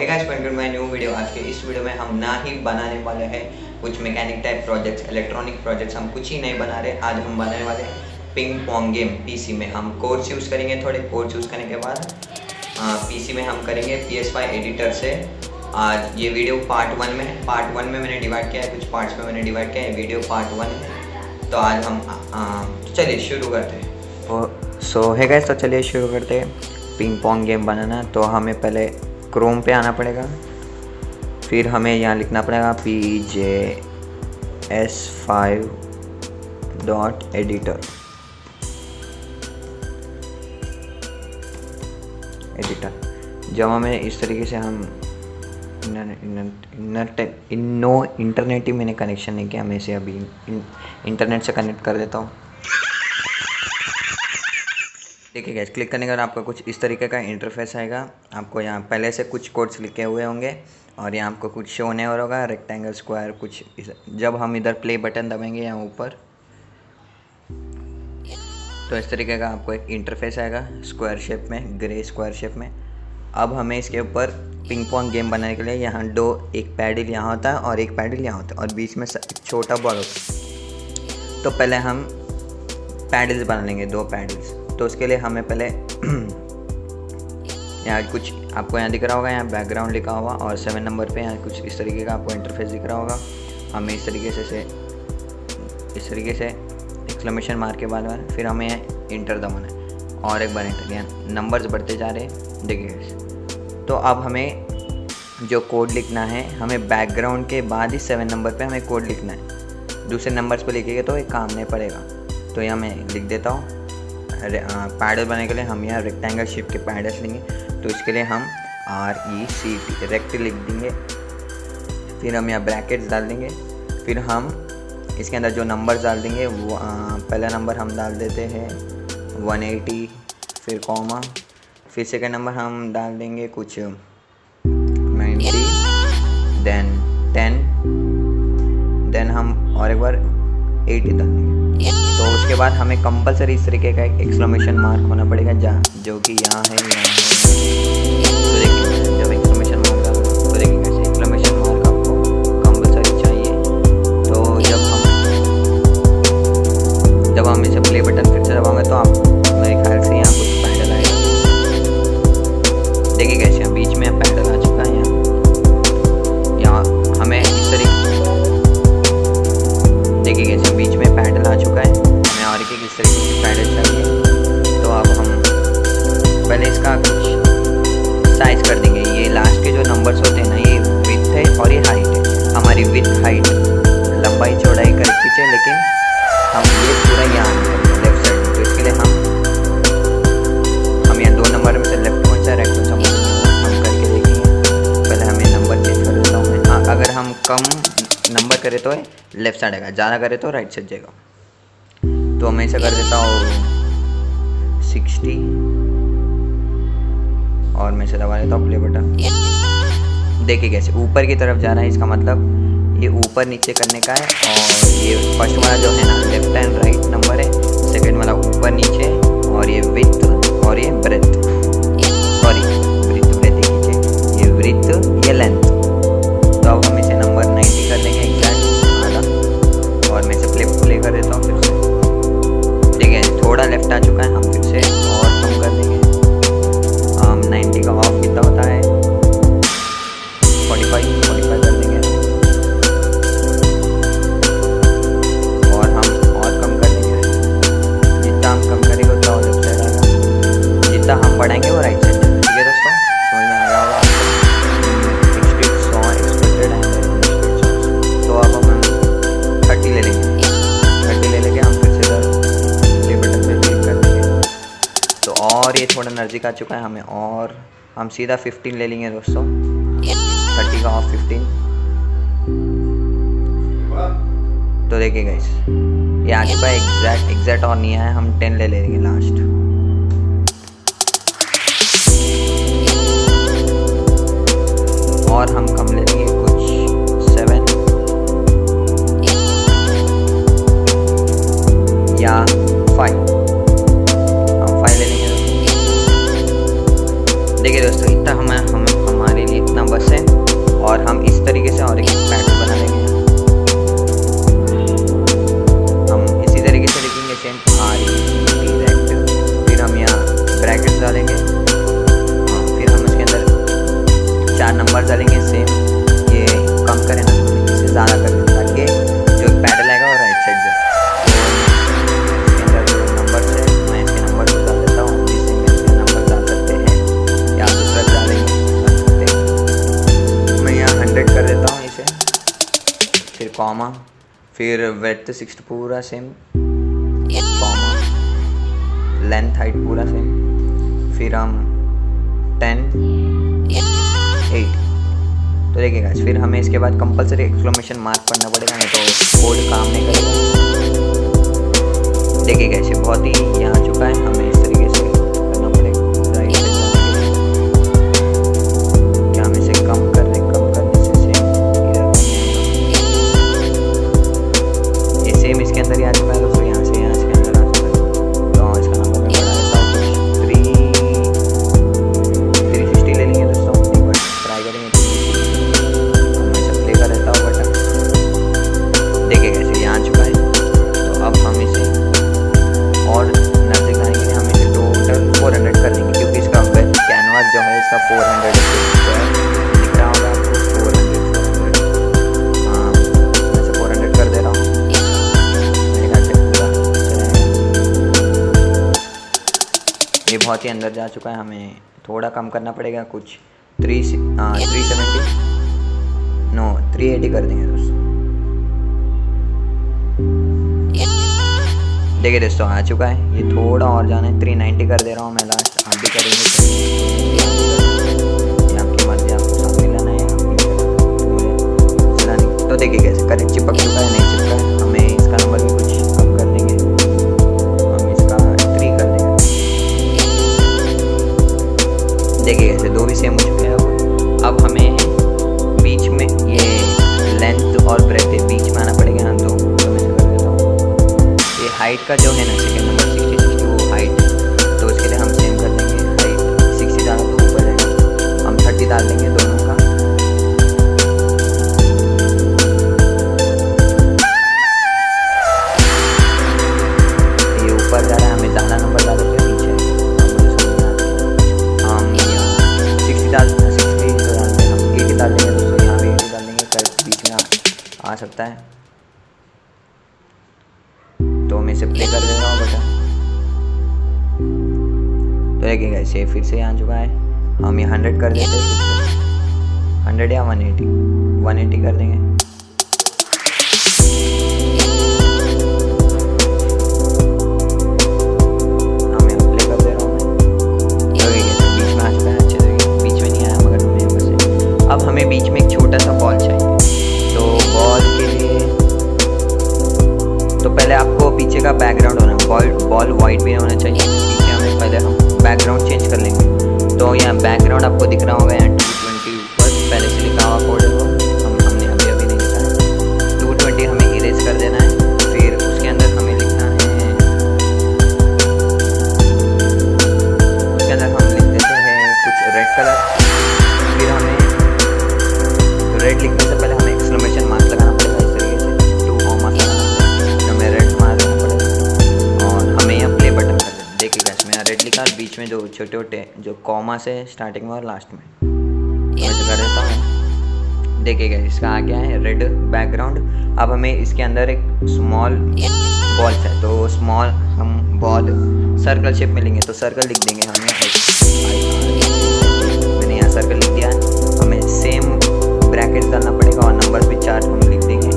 Guys, welcome to my new video. आज के इस वीडियो में हम ना ही बनाने वाले हैं कुछ mechanic type projects, electronic projects. हम कुछ ही नहीं बना रहे। आज हम बनाने वाले हैं पिंग पोंग गेम पीसी में। हम कोड्स यूज़ करेंगे, थोड़े कोड्स यूज़ करने के बाद पीसी में हम करेंगे PS5 एडिटर से। आज ये वीडियो पार्ट 1 में है। पार्ट 1 में मैंने डिवाइड किया है, कुछ पार्ट्स में मैंने डिवाइड किया है। वीडियो पार्ट 1 है। तो आज हम चलिए शुरू करते हैं। सो है गाइस, तो चलिए शुरू करते हैं पिंग पोंग गेम बनाना। तो हमें पहले क्रोम पे आना पड़ेगा, फिर हमें यहाँ लिखना पड़ेगा PJS5.editor जब हमें इस तरीके से हम इंटरनेट ही मैंने कनेक्शन नहीं किया, मैं इसे अभी इंटरनेट से कनेक्ट कर देता हूँ। देखिए गाइस, क्लिक करने के बाद आपको कुछ इस तरीके का इंटरफेस आएगा। आपको यहाँ पहले से कुछ कोड्स लिखे हुए होंगे और यहाँ आपको कुछ शो नहीं हो रहा होगा, रेक्टेंगल, स्क्वायर कुछ जब हम इधर प्ले बटन दबाएंगे यहाँ ऊपर, तो इस तरीके का आपको एक इंटरफेस आएगा स्क्वायर शेप में, ग्रे स्क्वायर शेप में। अब हमें इसके ऊपर पिंग पोंग गेम बनाने के लिए यहाँ एक पैडल यहाँ होता है और एक पैडल यहाँ होता है और बीच में छोटा बॉल होता है। तो पहले हम पैडल्स बना लेंगे, 2 पैडल्स। तो उसके लिए हमें पहले यहाँ कुछ आपको यहाँ दिख रहा होगा, यहाँ बैकग्राउंड लिखा हुआ और 7 नंबर पे यहाँ कुछ इस तरीके का आपको इंटरफेस दिख रहा होगा। हमें इस तरीके से एक्सक्लेमेशन मार के बाद फिर हमें इंटर दबाना है और एक बार इंटर। यहाँ नंबर्स बढ़ते जा रहे हैं, देखिए। तो अब हमें जो कोड लिखना है, हमें बैकग्राउंड के बाद ही 7 नंबर पे हमें कोड लिखना है। दूसरे नंबर्स पे लिखेंगे तो एक काम नहीं पड़ेगा। तो यहाँ मैं लिख देता हूँ। पैडल बनाने के लिए हम यहाँ रेक्टेंगल शेप के पैडल्स लेंगे। तो इसके लिए हम RECT रेक्ट लिख देंगे। फिर हम यहाँ ब्रैकेट्स डाल देंगे। फिर हम इसके अंदर जो नंबर्स डाल देंगे वो पहला नंबर हम डाल देते हैं 180, फिर कॉमा, फिर सेकंड नंबर हम डाल देंगे कुछ 90, देन 10, देन हम और एक बार 80 डाल देंगे। तो उसके बाद हमें कंपलसरी इस तरीके का एक एक्सक्लेमेशन मार्क होना पड़ेगा जो कि यहाँ है। तो देखिए, जब एक्सक्लेमेशन मार्क डालूंगा तो देखिए कैसे एक्सक्लेमेशन मार्क आपको कंपलसरी चाहिए। तो जब हम इसे प्ले बटन फिर से दबाएंगे तो आप मेरे ख्याल से यहाँ कुछ पैडल आएगा। देखिए कैसे यहाँ बीच में पैडल आ चुका है। यहाँ हमें इस तरीके, देखिए कैसे बीच में पैडल आ चुका है। हमें और किस तरीके से पैडल चाहिए। तो अब हम पहले इसका कुछ साइज कर देंगे। ये लास्ट के जो नंबर्स होते हैं ना, ये विड्थ है और ये हाइट है। हमारी विड्थ हाइट लंबाई चौड़ाई कर पीछे, लेकिन हम ये पूरा यहाँ लेफ्ट साइड। तो इसके लिए हम यहाँ 2 नंबर में से लेफ्ट कौन सा राइट कौन सा हम करके देखेंगे। पहले हमें नंबर चेंज कर देता हूँ मैं। हाँ, अगर हम कम नंबर करें तो लेफ्ट साइड आएगा, ज़्यादा करें तो राइट साइड जाएगा। तो मैं इसे कर देता हूँ 60 और मैं इसे दबा देता हूँ प्ले बटन। देखिए कैसे ऊपर की तरफ जा रहा है, इसका मतलब ये ऊपर नीचे करने का है। और ये फर्स्ट वाला जो है ना, लेफ्ट एंड राइट नंबर है। सेकंड वाला ऊपर नीचे, और ये विड्थ और ये ब्रेथ, सॉरी ब्रीथ कीजिए, ये ब्रीथ ये लेंथ। तो अब हम इसे नंबर 90 कर देंगे एग्जैक्ट आधा। और मैं इसे प्ले कर देता हूँ फिर से। देखिए थोड़ा लेफ्ट आ चुका है, हम फिर से और कम कर देंगे। 90 का ऑफ कितना होता है 45 कर देंगे। और हम और कम कर देंगे। जितना हम कम करेंगे उतना और लेफ्ट साइड आएगा, जितना हम बढ़ाएंगे वो राइट साइड। ठीक है दोस्तों, समझ में आ रहा होगा। तो अब हम 30 ले लेंगे। 30 ले लेंगे हम फिर से प्ले बटन पे क्लिक कर देंगे। तो और ये थोड़ा नज़दीक आ चुका है हमें, और हम सीधा 15 ले लेंगे दोस्तों। 30 का ऑफ 15। तो देखिए गाइस, ये आगे पर एग्जैक्ट और नहीं है, हम 10 ले लेंगे लास्ट। और हम कम ले लेंगे कुछ 7 या 5। हम 5 ले लेंगे। देखिए दोस्तों, इतना हमारे लिए इतना बस कॉमा, फिर विड्थ 60 पूरा सेम, कॉमा, लेंथ हाइट पूरा सेम, फिर हम 10 8। तो देखिए गाइस, फिर हमें इसके बाद कंपलसरी एक्सक्लेमेशन मार्क पढ़ना पड़ेगा, नहीं तो कोड काम नहीं करेगा। देखिए गाइस, ये बहुत ही यहाँ आ चुका है, हमें इस तरीके से करना पड़ेगा। राइट से जाने के लिए क्या हम इसे कम करने से सेम ये सेम इसके अंदर ही आ चुका है दोस्तों। यहाँ से इसके अंदर आ चुका है। तो इसका नंबर मैं बढ़ा देता हूँ, 360 ले लेंगे दोस्तों। एक बार ट्राई करेंगे, हम इसे प्ले कर देता हूँ बटन। देखिए कैसे यहाँ आ चुका है। तो अब हम इसे और नजर दिखाने के लिए हम इसे टोटल 400 कर देंगे, क्योंकि इसका कैनवास जो है इसका 400 दिख रहा होगा आपको। 400 हाँ, मैं इसे 400 कर दे रहा हूँ। मेरे ख्याल से पूरा ये बहुत ही अंदर जा चुका है, हमें थोड़ा कम करना पड़ेगा, कुछ 370 नो 380 कर देंगे दोस्तों। देखिए दोस्तों आ चुका है, ये थोड़ा और जाना है, 390 कर दे रहा हूँ मैं लास्ट। आप भी करेंगे ये आपकी मर्जी, आपको सामने लाना है तो देखिए कैसे करेक्ट चिपक चुका है, नहीं चिपका है। हमें इसका नंबर भी कुछ कम कर देंगे, हम इसका 3 कर देंगे। देखिए कैसे दो भी सेम हो चुके हैं। अब हमें बीच में ये लेंथ और ब्रेथ बीच में आना पड़ेगा। हाँ, तो मैं इसे कर देता हूँ। ये हाइट का जो है ना, सेकेंड नंबर 60 वो हाइट, तो इसके लिए हम सेम कर देंगे। हाइट 60 डाला तो ऊपर जाएगा, हम 30 डाल देंगे दोनों का। ये ऊपर जा रहा है, हमें ज़्यादा नंबर डाल देते हैं नीचे, हम 60 डाल 60 तो डालते हैं, हम 80 डाल देंगे दोस्तों। यहाँ भी 80 डाल देंगे, कर बीच में आ सकता है। तो मैं इसे प्ले कर दे रहा हूँ बेटा। तो देखिए गाइस, ये फिर से आ चुका है, हम ये 100 कर देते हैं, 100 या 180 कर देंगे। हम यहाँ प्ले कर दे रहा हूँ मैं। बीच में आ चुका है, अच्छे से बीच में नहीं आया, मगर हमें यहाँ से अब हमें बीच में एक छोटा सा बॉल चाहिए। तो बॉल के लिए तो पहले आपको पीछे का बैकग्राउंड होना, बॉल वाइट भी होना चाहिए। पीछे हमें पहले हम बैकग्राउंड चेंज कर लेंगे। तो यहाँ बैकग्राउंड आपको दिख रहा होगा, यहाँ 220 ऊपर पहले से लिखा हुआ कोड है वो हमने अभी नहीं लिखा है। 220 हमें इरेज कर देना है। फिर उसके अंदर हमें लिखना है, उसके अंदर हम लिख देते हैं कुछ रेड कलर। फिर हमें रेड लिखने से पहले हमें एक्सक्लेमेशन मार्क लगाना पड़ेगा, इस तरीके से 2 कॉमा लगाना, हमें रेड मार देना पड़ेगा और हमें यहाँ प्ले बटन कर देना। देखिए गाइस, मैं रेड लिखा, बीच में जो छोटे छोटे जो कॉमा से स्टार्टिंग में और लास्ट में मैं तो कर देता हूँ। देखिए गाइस, इसका आ गया है रेड बैकग्राउंड। अब हमें इसके अंदर एक स्मॉल बॉल है, तो स्मॉल हम बॉल सर्कल शेप में लेंगे, तो सर्कल लिख देंगे हमें। मैंने यहाँ सर्कल लिख दिया है, हमें सेम ब्रैकेट डालना पड़ेगा और नंबर्स भी 4 हम लिख देंगे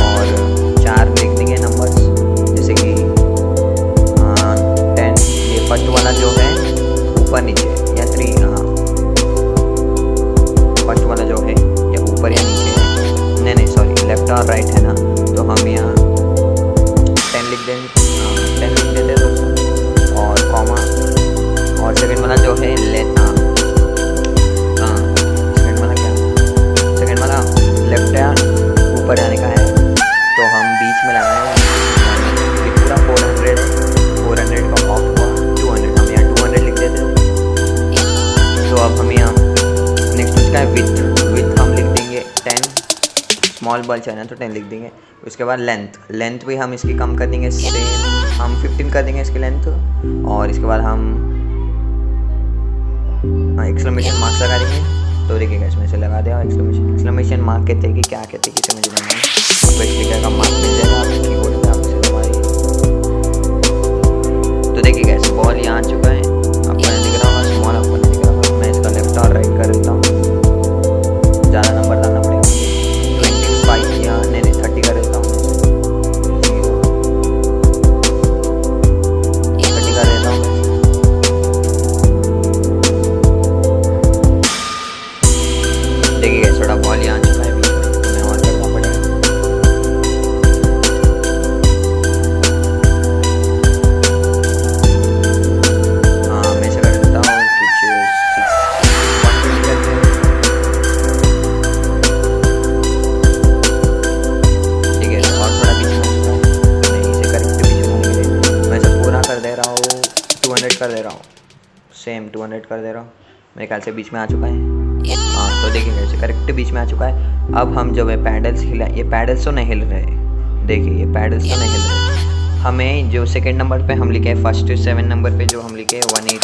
और 4 लिख देंगे नंबर्स, जैसे कि 10। ये फर्स्ट वाला जो है ऊपर नीचे या 3, हाँ फर्स्ट वाला जो है या ऊपर या नीचे है, नहीं सॉरी लेफ्ट और राइट है ना, तो हम यहाँ 10 लिख देंगे, 10 लिख देते दोस्तों और कॉमा। और सेकंड वाला जो है लेफ्ट या ऊपर जाने का है, तो हम बीच में लगाए हैं। ये पूरा 400 है, 400 का ऑफ हुआ 200, हम यहाँ 200 लिख देते हैं। तो अब हम यहाँ नेक्स्ट उसका है विथ हम लिख देंगे 10, स्मॉल बॉल चाहिए तो 10 लिख देंगे। उसके बाद लेंथ भी हम इसकी कम कर देंगे, सेम हम 15 कर देंगे इसकी लेंथ। और इसके बाद हम एक्सक्लेमेशन मार्क्स लगा देंगे। तो देखिए गाइस, मैं इसे लगा दिया एक्सक्लेमेशन मार्क कहते हैं कि क्या कहते हैं कि समझ नहीं आया, आपको एक स्टिकर का मार्क मिल जाएगा आपके कीबोर्ड पे, आप इसे दबाइए। तो देखिए गाइस, बॉल यहाँ आ चुका है, आपको दिख रहा होगा स्मॉल, आपको दिख रहा होगा। मैं इसका लेफ्ट और राइट कर देता हूँ, ज़्यादा नंबर डालना पड़ेगा, 25 यहाँ नहीं 30 सेम 200 कर दे रहा हूँ, मेरे ख्याल से बीच में आ चुका है। हाँ तो देखिए कैसे करेक्ट बीच में आ चुका है। अब हम जो है पैडल्स हिला, ये पैडल्स तो नहीं हिल रहे, देखिए ये पैडल्स तो नहीं हिल रहे। हमें जो सेकंड नंबर पे हम लिखे हैं, फर्स्ट 7 नंबर पे जो हम लिखे 180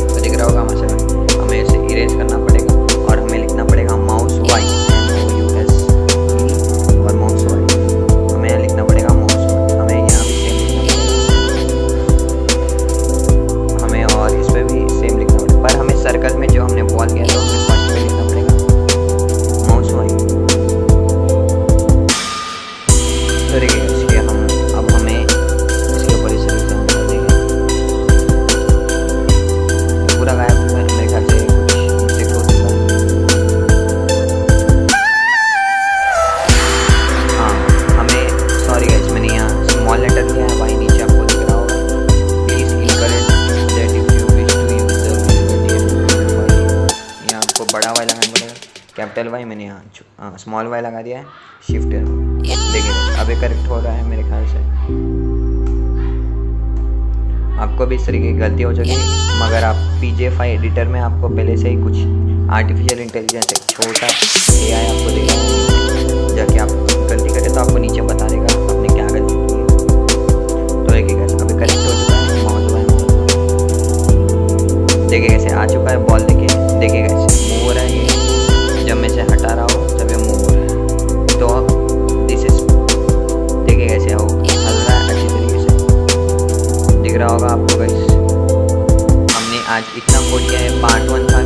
तो दिख रहा होगा हमें, हमें इसे इरेज करना पड़ेगा और हमें लिखना पड़ेगा माउस वाई, और माउस वाई हमें लिखना पड़ेगा माउस वाई। हमें यहाँ भी सेम लिखना पड़ेगा, हमें और इस पर भी सेम लिखना पड़ेगा, पर हमें सर्कल में जो हमने बॉल किया था उसमें फर्स्ट पे लिखना पड़ेगा माउस वाई। तो देखिए इसलिए हम अब हमें इसके ऊपर इसे लिखना कर देंगे, पूरा गायब है मेरे ख्याल से, कुछ मिस्टेक हो चुका है। हाँ हमें सॉरी गाइस, मैंने यहाँ स्मॉल लेटर लिया है भाई, नीचे आपको दिख रहा होगा। Please encourage that if you wish to use the, यहाँ आपको बड़ा वाई लगाना पड़ेगा, कैपिटल वाई। मैंने यहाँ स्मॉल वाई लगा दिया है, शिफ्ट। देखिए अब ये करेक्ट हो रहा है मेरे ख्याल से। आपको भी इस तरीके की गलती हो जाएगी, मगर आप PJ5 एडिटर में आपको पहले से ही कुछ आर्टिफिशियल इंटेलिजेंस एक छोटा AI आपको देगा, जाके आप गलती करें तो आपको नीचे बता देगा आपने क्या गलती की है। तो देखिए कैसे अभी करेक्ट हो चुका है, माउस वाई देखिए कैसे आ चुका है बॉल। देखिए कैसे मूव हो रहा है, ये जब मैं इसे हटा रहा हूँ तब ये मूव हो रहा है। तो दिस इज देखिए कैसे वो हल रहा है अच्छी तरीके से, दिख रहा होगा आपको गाइस। हमने आज इतना कोड किया है, पार्ट 1 था।